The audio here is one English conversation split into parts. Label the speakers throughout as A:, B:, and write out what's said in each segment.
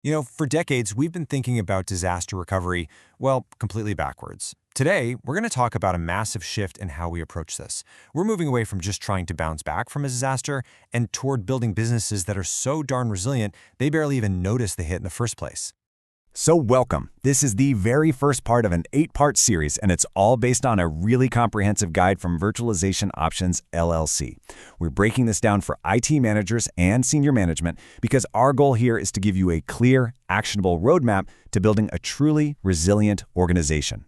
A: For decades, we've been thinking about disaster recovery, well, completely backwards. Today, we're going to talk about a massive shift in how we approach this. We're moving away from just trying to bounce back from a disaster and toward building businesses that are so darn resilient, they barely even notice the hit in the first place.
B: So welcome. This is the very first part of an 8-part series, and it's all based on a really comprehensive guide from Virtualization Options LLC. We're breaking this down for IT managers and senior management because our goal here is to give you a clear, actionable roadmap to building a truly resilient organization.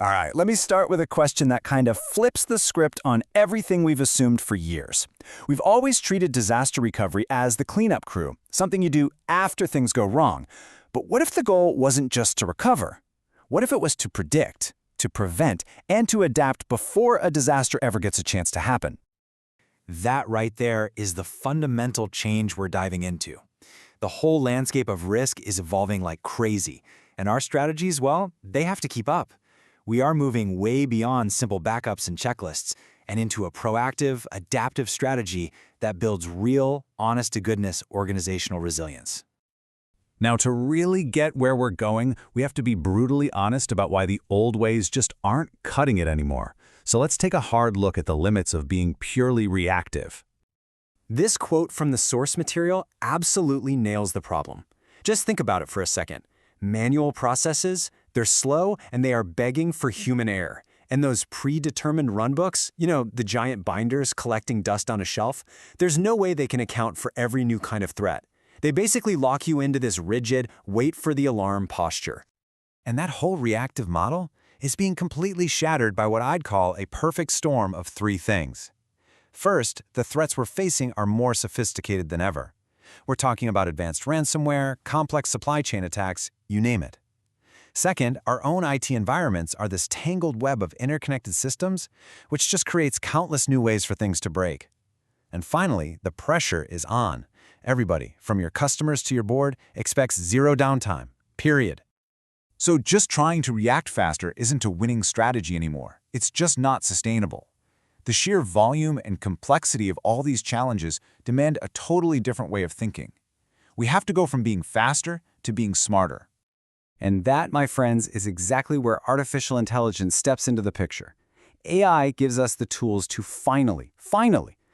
B: All right, let me start with a question that kind of flips the script on everything we've assumed for years. We've always treated disaster recovery as the cleanup crew, something you do after things go wrong. But what if the goal wasn't just to recover? What if it was to predict, to prevent, and to adapt before a disaster ever gets a chance to happen?
C: That right there is the fundamental change we're diving into. The whole landscape of risk is evolving like crazy, and our strategies, well, they have to keep up. We are moving way beyond simple backups and checklists and into a proactive, adaptive strategy that builds real, honest-to-goodness organizational resilience.
B: Now, to really get where we're going, we have to be brutally honest about why the old ways just aren't cutting it anymore. So let's take a hard look at the limits of being purely reactive.
C: This quote from the source material absolutely nails the problem. Just think about it for a second. Manual processes, they're slow and they are begging for human error. And those predetermined runbooks, the giant binders collecting dust on a shelf, there's no way they can account for every new kind of threat. They basically lock you into this rigid, wait-for-the-alarm posture.
A: And that whole reactive model is being completely shattered by what I'd call a perfect storm of three things. First, the threats we're facing are more sophisticated than ever. We're talking about advanced ransomware, complex supply chain attacks, you name it. Second, our own IT environments are this tangled web of interconnected systems, which just creates countless new ways for things to break. And finally, the pressure is on. Everybody, from your customers to your board, expects zero downtime, period.
B: So just trying to react faster isn't a winning strategy anymore. It's just not sustainable. The sheer volume and complexity of all these challenges demand a totally different way of thinking. We have to go from being faster to being smarter.
D: And that, my friends, is exactly where artificial intelligence steps into the picture. AI gives us the tools to finally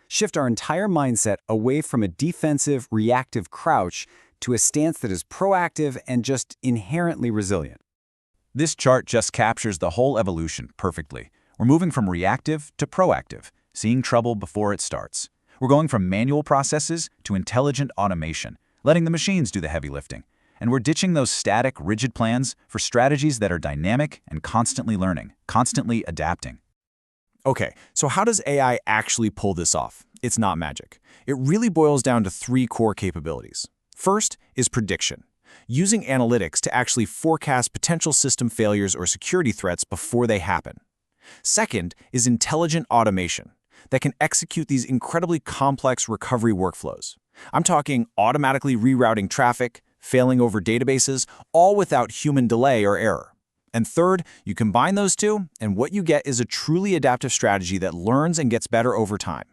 D: shift our entire mindset away from a defensive, reactive crouch to a stance that is proactive and just inherently resilient.
B: This chart just captures the whole evolution perfectly. We're moving from reactive to proactive, seeing trouble before it starts. We're going from manual processes to intelligent automation, letting the machines do the heavy lifting. And we're ditching those static, rigid plans for strategies that are dynamic and constantly learning, constantly adapting.
A: Okay, so how does AI actually pull this off? It's not magic. It really boils down to three core capabilities. First is prediction, using analytics to actually forecast potential system failures or security threats before they happen. Second is intelligent automation that can execute these incredibly complex recovery workflows. I'm talking automatically rerouting traffic, failing over databases, all without human delay or error. And third, you combine those two, and what you get is a truly adaptive strategy that learns and gets better over time.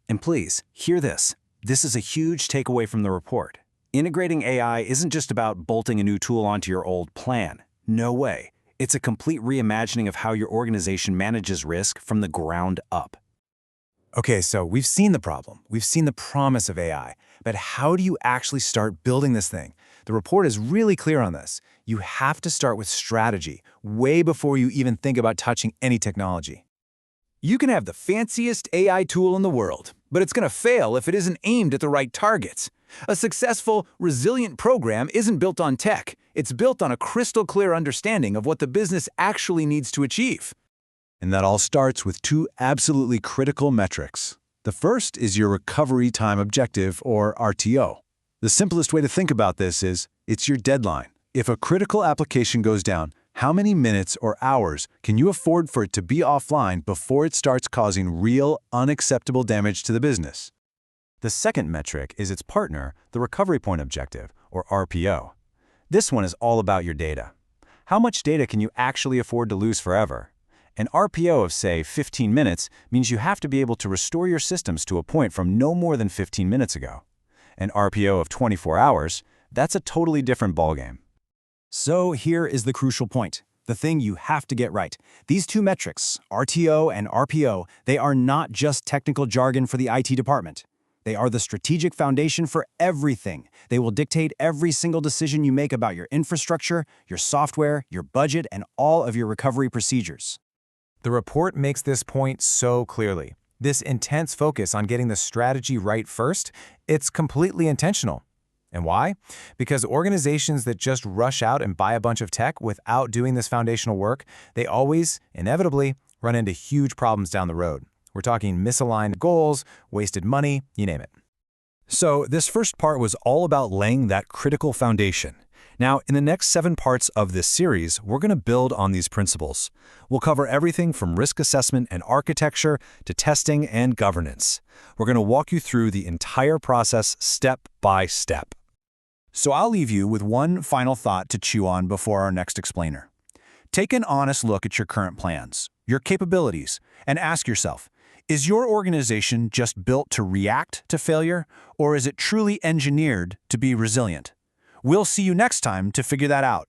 A: And please, hear this. This is a huge takeaway from the report. Integrating AI isn't just about bolting a new tool onto your old plan. No way. It's a complete reimagining of how your organization manages risk from the ground up. Okay, so we've seen the problem. We've seen the promise of AI. But how do you actually start building this thing? The report is really clear on this. You have to start with strategy, way before you even think about touching any technology. You can have the fanciest AI tool in the world, but it's going to fail if it isn't aimed at the right targets. A successful, resilient program isn't built on tech. It's built on a crystal-clear understanding of what the business actually needs to achieve.
B: And that all starts with two absolutely critical metrics. The first is your recovery time objective, or RTO. The simplest way to think about this is, it's your deadline. If a critical application goes down, how many minutes or hours can you afford for it to be offline before it starts causing real, unacceptable damage to the business? The second metric is its partner, the recovery point objective, or RPO. This one is all about your data. How much data can you actually afford to lose forever? An RPO of, say, 15 minutes means you have to be able to restore your systems to a point from no more than 15 minutes ago. An RPO of 24 hours that's a totally different ballgame.
C: So here is the crucial point, the thing you have to get right. These two metrics, RTO and RPO, they are not just technical jargon for the IT department. They are the strategic foundation for everything. They will dictate every single decision you make about your infrastructure, your software, your budget, and all of your recovery procedures.
A: The report makes this point so clearly. This intense focus on getting the strategy right first, it's completely intentional. And why? Because organizations that just rush out and buy a bunch of tech without doing this foundational work, they always, inevitably, run into huge problems down the road. We're talking misaligned goals, wasted money, you name it.
B: So this first part was all about laying that critical foundation. Now, in the next 7 parts of this series, we're going to build on these principles. We'll cover everything from risk assessment and architecture to testing and governance. We're going to walk you through the entire process step by step.
C: So I'll leave you with one final thought to chew on before our next explainer. Take an honest look at your current plans, your capabilities, and ask yourself, is your organization just built to react to failure, or is it truly engineered to be resilient? We'll see you next time to figure that out.